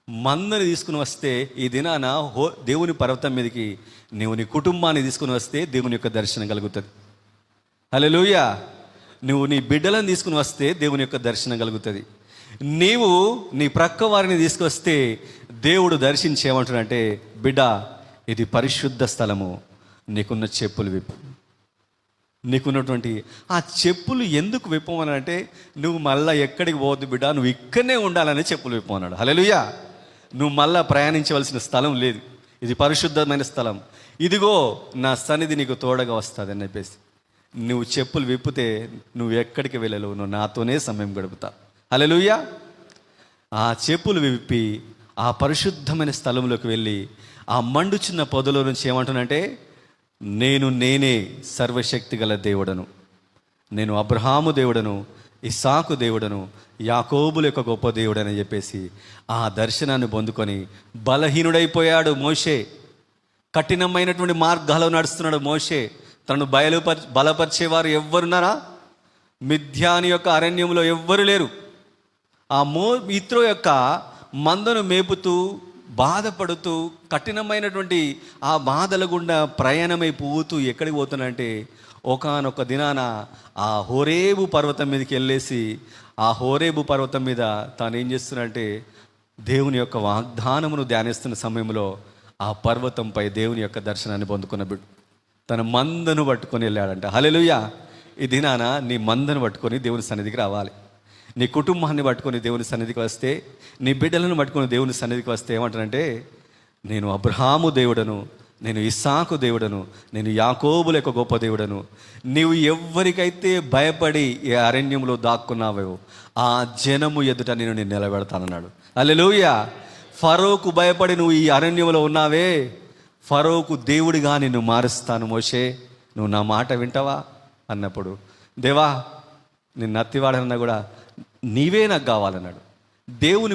మందని తీసుకుని వస్తే ఈ దినాన దేవుని పర్వతం మీదకి నీవు నీ కుటుంబాన్ని తీసుకుని వస్తే దేవుని యొక్క దర్శనం కలుగుతుంది. హల్లెలూయా. నువ్వు నీ బిడ్డలను తీసుకుని వస్తే దేవుని యొక్క దర్శనం కలుగుతుంది. నీవు నీ ప్రక్క వారిని తీసుకొస్తే దేవుడు దర్శించేమంటాడంటే, బిడ్డ ఇది పరిశుద్ధ స్థలము, నీకున్న చెప్పులు విప్పు. నీకున్నటువంటి ఆ చెప్పులు ఎందుకు విప్పమనంటే, నువ్వు మళ్ళీ ఎక్కడికి పోవద్దు బిడ్డ, నువ్వు ఇక్కడనే ఉండాలని చెప్పులు విప్పమన్నాడు. హల్లెలూయా. నువ్వు మళ్ళా ప్రయాణించవలసిన స్థలం లేదు, ఇది పరిశుద్ధమైన స్థలం, ఇదిగో నా సన్నిధి నీకు తోడగా వస్తుంది అని చెప్పేసి నువ్వు చెప్పులు విప్పితే నువ్వు ఎక్కడికి వెళ్ళలేవు, నువ్వు నాతోనే సమయం గడుపుతా. హల్లెలూయా. ఆ చెప్పులు విప్పి ఆ పరిశుద్ధమైన స్థలంలోకి వెళ్ళి ఆ మండుచున్న పొదలో నుంచి ఏమంటున్నానంటే, నేనే సర్వశక్తి గల దేవుడను, నేను అబ్రహాము దేవుడను, ఇస్సాకు దేవుడను, యాకోబుల యొక్క గొప్ప దేవుడని చెప్పేసి ఆ దర్శనాన్ని పొందుకొని బలహీనుడైపోయాడు మోషే. కఠినమైనటువంటి మార్గాల్లో నడుస్తున్నాడు మోషే. తనను బలపరిచేవారు ఎవ్వరున్నారా? మిద్యాని యొక్క అరణ్యంలో ఎవ్వరు లేరు. ఆ ఇత్రో యొక్క మందను మేపుతూ బాధపడుతూ కఠినమైనటువంటి ఆ బాధల గుండా ప్రయాణమై పోతూ ఎక్కడికి పోతున్నాడంటే, ఒకానొక దినాన ఆ హోరేబు పర్వతం మీదకి వెళ్ళేసి ఆ హోరేబు పర్వతం మీద తాను ఏం చేస్తున్నాడంటే, దేవుని యొక్క వాగ్దానమును ధ్యానిస్తున్న సమయంలో ఆ పర్వతంపై దేవుని యొక్క దర్శనాన్ని పొందుకున్న బిడ్డ తన మందను పట్టుకొని వెళ్ళాడంట. హల్లెలూయా. ఈ దినాన నీ మందను పట్టుకొని దేవుని సన్నిధికి రావాలి. నీ కుటుంబాన్ని పట్టుకొని దేవుని సన్నిధికి వస్తే, నీ బిడ్డలను పట్టుకొని దేవుని సన్నిధికి వస్తే ఏమంటానంటే, నేను అబ్రహాము దేవుడను, నేను ఇస్సాకు దేవుడను, నేను యాకోబుల యొక్క గొప్ప దేవుడను. నీవు ఎవ్వరికైతే భయపడి ఈ అరణ్యంలో దాక్కున్నావో ఆ జనము ఎదుట నేను నిలబెడతానన్నాడు. హల్లెలూయా. ఫరోకు భయపడి నువ్వు ఈ అరణ్యంలో ఉన్నావే, ఫరోకు దేవుడిగా నిన్ను మారుస్తాను మోషే, నువ్వు నా మాట వింటావా అన్నప్పుడు, దేవా నిన్ను అత్తివాడన్నా కూడా నీవే నాకు కావాలన్నాడు. దేవుని